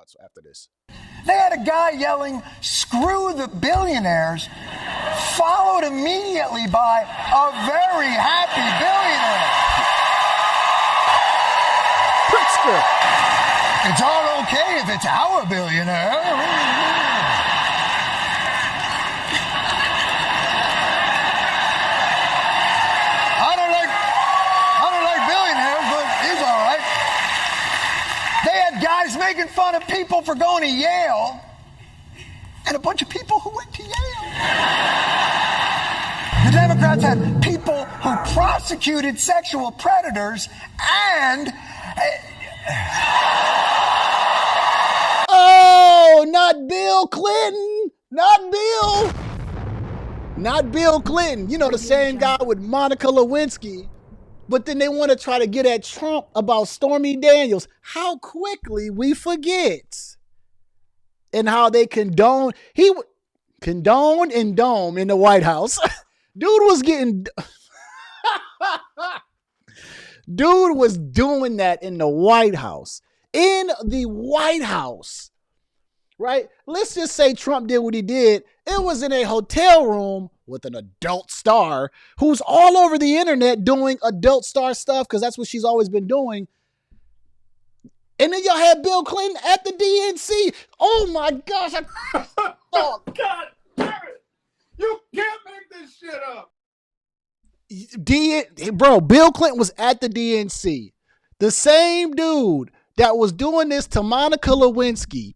thoughts after this. They had a guy yelling, "Screw the billionaires," followed immediately by a very happy billionaire. Pritzker. It's all okay if it's our billionaire. Guys making fun of people for going to Yale, and a bunch of people who went to Yale. The Democrats had people who prosecuted sexual predators and... Oh, not Bill Clinton. Not Bill. Not Bill Clinton. You know, the same guy with Monica Lewinsky. But then they want to try to get at Trump about Stormy Daniels. How quickly we forget. And how they condone and dome in the White House. Dude was getting... Dude was doing that in the White House. In the White House. Right? Let's just say Trump did what he did. It was in a hotel room with an adult star who's all over the internet doing adult star stuff because that's what she's always been doing. And then y'all had Bill Clinton at the DNC. Oh my gosh. Oh, God damn it. You can't make this shit up. Bro, Bill Clinton was at the DNC. The same dude that was doing this to Monica Lewinsky.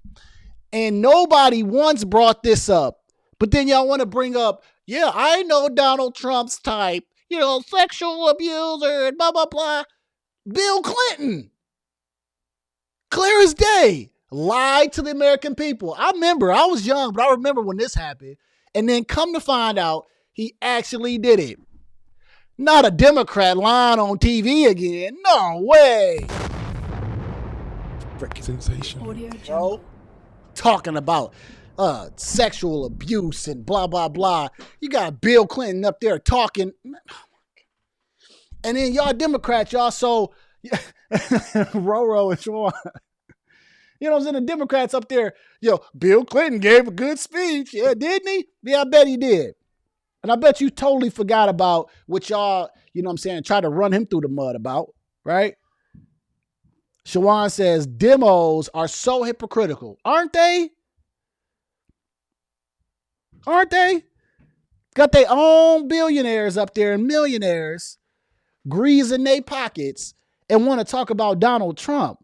And nobody once brought this up. But then y'all want to bring up, yeah, I know Donald Trump's type, you know, sexual abuser and blah, blah, blah. Bill Clinton, clear as day, lied to the American people. I remember, I was young, but I remember when this happened. And then come to find out, he actually did it. Not a Democrat lying on TV again. No way. Freaking sensational. Bro, talking about sexual abuse and blah, blah, blah. You got Bill Clinton up there talking. And then y'all Democrats, y'all so Roro and Sean. You know what I'm saying? The Democrats up there, yo, Bill Clinton gave a good speech. Yeah, didn't he? Yeah, I bet he did. And I bet you totally forgot about what y'all, you know what I'm saying, tried to run him through the mud about, right? Shawan says, demos are so hypocritical. Aren't they? Aren't they? Got their own billionaires up there and millionaires greasing their pockets and want to talk about Donald Trump.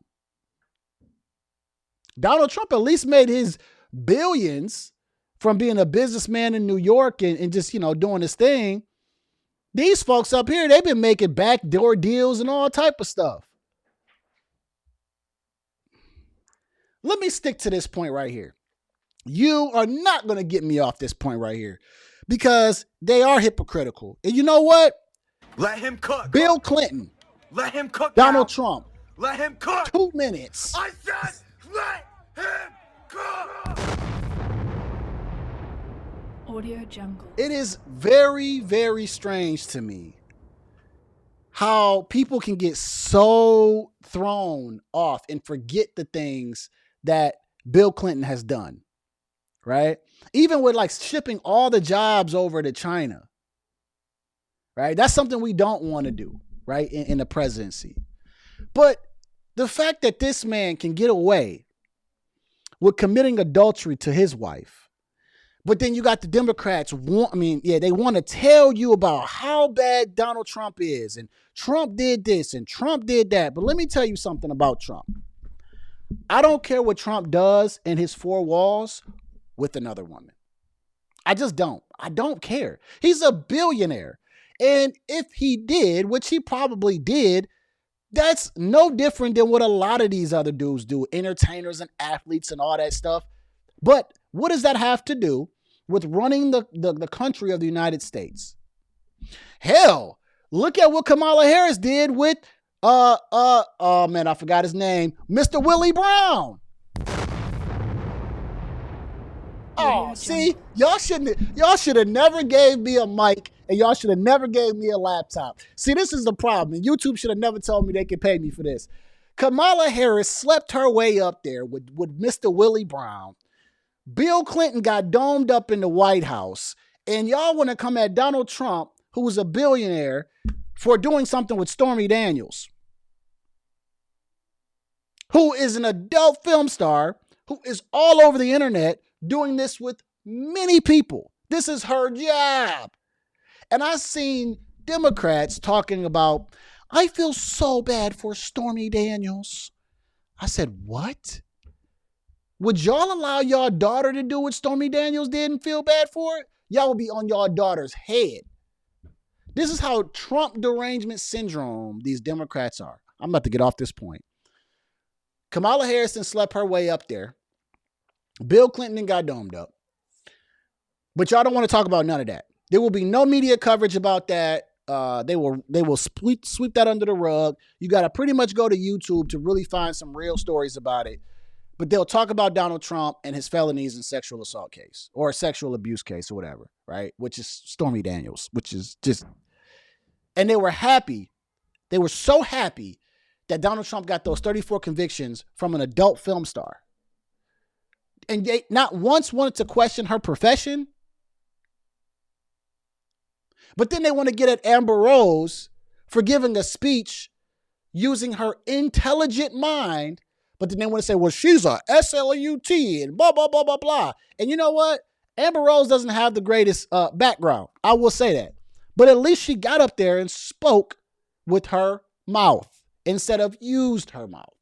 Donald Trump at least made his billions from being a businessman in New York and just, you know, doing his thing. These folks up here, they've been making backdoor deals and all type of stuff. Let me stick to this point right here. You are not going to get me off this point right here because they are hypocritical. And you know what? Let him cook. Bill Clinton. Let him cook. Donald Trump. Let him cook. 2 minutes. I said let him cook. Audio Jungle. It is very, very strange to me how people can get so thrown off and forget the things that Bill Clinton has done, right? Even with like shipping all the jobs over to China, right? That's something we don't want to do, right? In the presidency. But the fact that this man can get away with committing adultery to his wife, but then you got the Democrats, they want to tell you about how bad Donald Trump is, and Trump did this, and Trump did that. But let me tell you something about Trump. I don't care what Trump does in his 4 walls with another woman. I just don't. I don't care. He's a billionaire. And if he did, which he probably did, that's no different than what a lot of these other dudes do, entertainers and athletes and all that stuff. But what does that have to do with running the country of the United States? Hell, look at what Kamala Harris did with, oh man, I forgot his name, Mr. Willie Brown. Oh, see, y'all should have never gave me a mic and y'all should have never gave me a laptop. See, this is the problem. And YouTube should have never told me they could pay me for this. Kamala Harris slept her way up there with Mr. Willie Brown. Bill Clinton got domed up in the White House. And y'all want to come at Donald Trump, who was a billionaire, for doing something with Stormy Daniels, who is an adult film star, who is all over the internet doing this with many people. This is her job. And I've seen Democrats talking about, I feel so bad for Stormy Daniels. I said, what? Would y'all allow y'all daughter to do what Stormy Daniels did and feel bad for it? Y'all would be on y'all daughter's head. This is how Trump derangement syndrome these Democrats are. I'm about to get off this point. Kamala Harris slept her way up there. Bill Clinton got domed up. But y'all don't want to talk about none of that. There will be no media coverage about that. They will sweep that under the rug. You got to pretty much go to YouTube to really find some real stories about it. But they'll talk about Donald Trump and his felonies and sexual assault case or a sexual abuse case or whatever, right? Which is Stormy Daniels, which is just... And they were happy. They were so happy that Donald Trump got those 34 convictions from an adult film star. And they not once wanted to question her profession. But then they want to get at Amber Rose for giving a speech using her intelligent mind. But then they want to say, well, she's a SLUT and blah, blah, blah, blah, blah. And you know what? Amber Rose doesn't have the greatest background. I will say that. But at least she got up there and spoke with her mouth instead of used her mouth.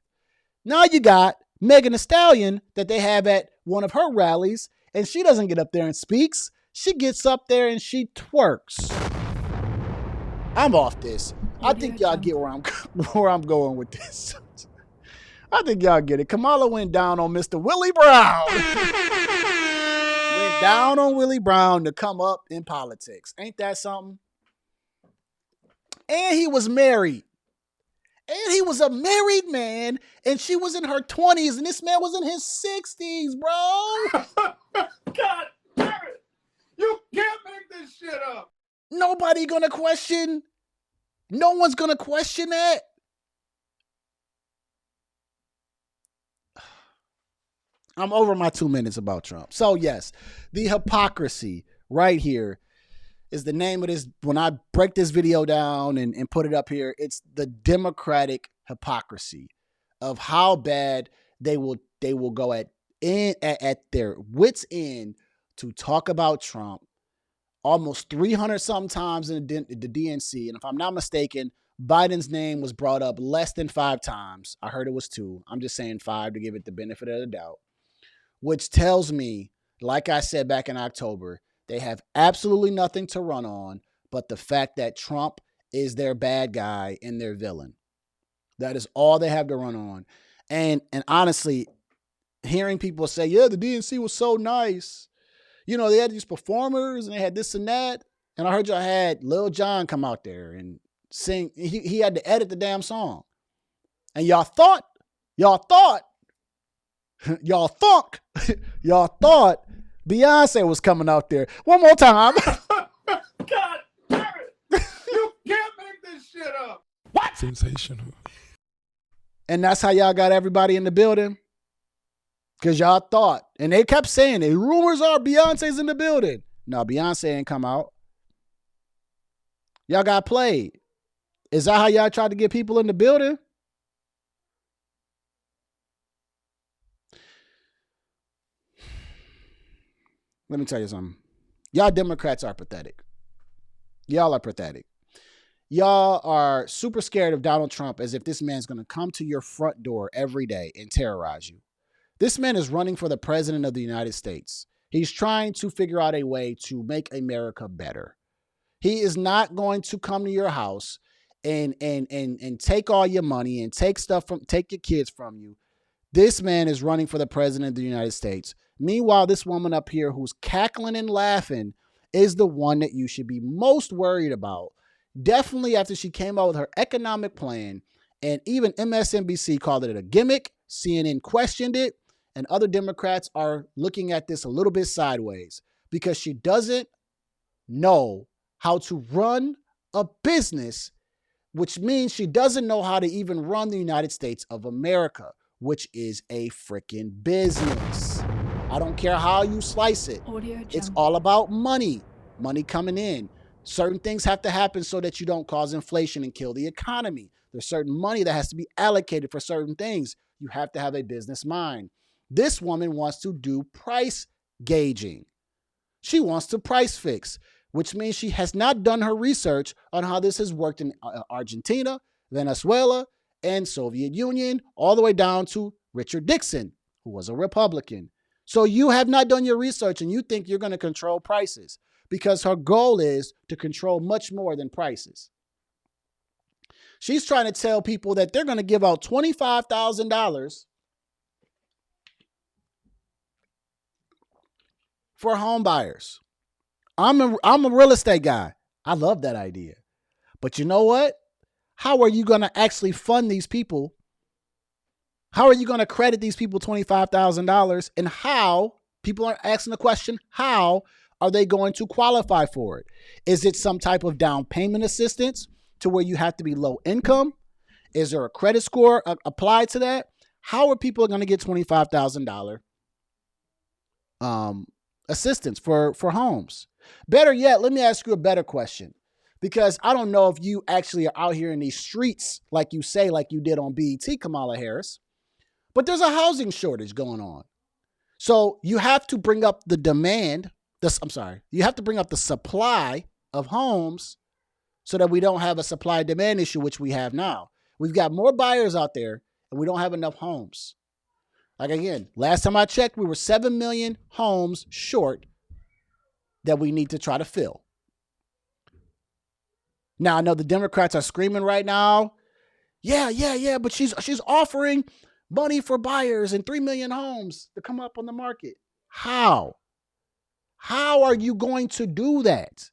Now you got Megan Thee Stallion that they have at one of her rallies, and she doesn't get up there and speaks. She gets up there and she twerks. I'm off this. I think y'all get where I'm going with this. I think y'all get it. Kamala went down on Mr. Willie Brown. Went down on Willie Brown to come up in politics. Ain't that something? And he was married. And he was a married man, and she was in her 20s, and this man was in his 60s, bro. God damn it! You can't make this shit up. Nobody gonna question. No one's gonna question that. I'm over my 2 minutes about Trump. So yes, the hypocrisy right here is the name of this. When I break this video down and put it up here, it's the Democratic hypocrisy of how bad they will go at their wits' end to talk about Trump almost 300 something times in the DNC. And if I'm not mistaken, Biden's name was brought up less than 5 times. I heard it was 2. I'm just saying 5 to give it the benefit of the doubt, which tells me, like I said back in October, they have absolutely nothing to run on but the fact that Trump is their bad guy and their villain. That is all they have to run on. And honestly, hearing people say, yeah, the DNC was so nice. You know, they had these performers and they had this and that. And I heard y'all had Lil Jon come out there and sing. He had to edit the damn song. And y'all thought Beyonce was coming out there. One more time. God damn it! You can't make this shit up. What? Sensational. And that's how y'all got everybody in the building? Because y'all thought, and they kept saying it, rumors are Beyonce's in the building. No, Beyonce ain't come out. Y'all got played. Is that how y'all tried to get people in the building? Let me tell you something. Y'all Democrats are pathetic. Y'all are pathetic. Y'all are super scared of Donald Trump as if this man's going to come to your front door every day and terrorize you. This man is running for the president of the United States. He's trying to figure out a way to make America better. He is not going to come to your house and take all your money and take your kids from you. This man is running for the president of the United States. Meanwhile, this woman up here who's cackling and laughing is the one that you should be most worried about. Definitely after she came out with her economic plan, and even MSNBC called it a gimmick, CNN questioned it, and other Democrats are looking at this a little bit sideways because she doesn't know how to run a business which means she doesn't know how to even run the United States of America, which is a freaking business. I don't care how you slice it. It's all about money, money coming in. Certain things have to happen so that you don't cause inflation and kill the economy. There's certain money that has to be allocated for certain things. You have to have a business mind. This woman wants to do price gauging. She wants to price fix, which means she has not done her research on how this has worked in Argentina, Venezuela, and Soviet Union, all the way down to Richard Nixon, who was a Republican. So you have not done your research and you think you're going to control prices, because her goal is to control much more than prices. She's trying to tell people that they're going to give out $25,000 for home buyers. I'm a real estate guy. I love that idea. But you know what? How are you going to actually fund these people? How are you going to credit these people $25,000? And how, people are asking the question, how are they going to qualify for it? Is it some type of down payment assistance to where you have to be low income? Is there a credit score applied to that? How are people going to get $25,000 assistance for homes? Better yet, let me ask you a better question, because I don't know if you actually are out here in these streets like you say, like you did on BET, Kamala Harris, but there's a housing shortage going on. So you have to bring up the demand. You have to bring up the supply of homes so that we don't have a supply demand issue, which we have now. We've got more buyers out there and we don't have enough homes. Like, again, last time I checked, we were 7 million homes short that we need to try to fill. Now, I know the Democrats are screaming right now, yeah, but she's offering money for buyers and 3 million homes to come up on the market. How? How are you going to do that?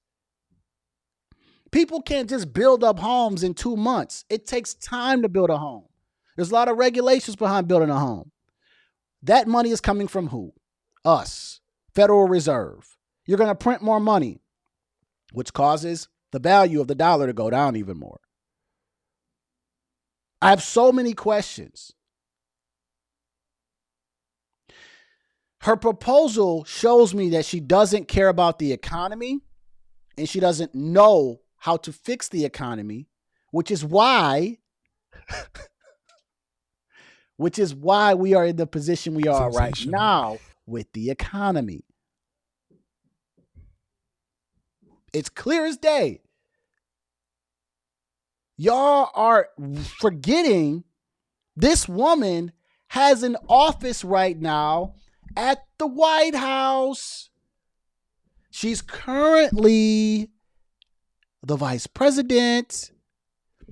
People can't just build up homes in 2 months. It takes time to build a home. There's a lot of regulations behind building a home. That money is coming from who? Us, Federal Reserve. You're going to print more money, which causes the value of the dollar to go down even more. I have so many questions. Her proposal shows me that she doesn't care about the economy and she doesn't know how to fix the economy, which is why we are in the position we are right now with the economy. It's clear as day. Y'all are forgetting this woman has an office right now at the White House. She's currently the vice president,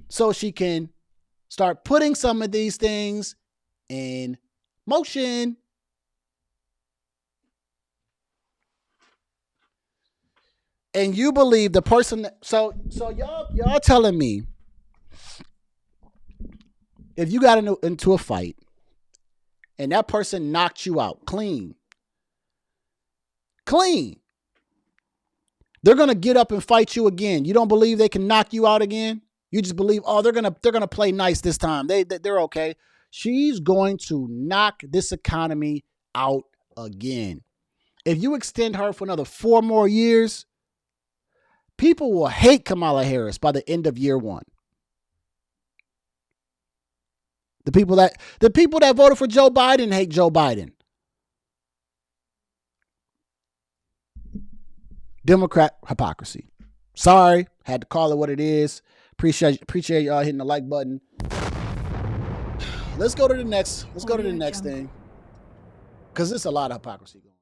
so she can start putting some of these things in motion. And you believe the person that, so y'all telling me if you got into a fight and that person knocked you out clean, they're going to get up and fight you again. You don't believe they can knock you out again? You just believe, oh, they're going to play nice this time. They're okay. She's going to knock this economy out again. If you extend her for another 4 more years, people will hate Kamala Harris by the end of year 1. The people that voted for Joe Biden hate Joe Biden. Democrat hypocrisy. Sorry, had to call it what it is. Appreciate y'all hitting the like button. Let's go to the next thing, because there's a lot of hypocrisy going on.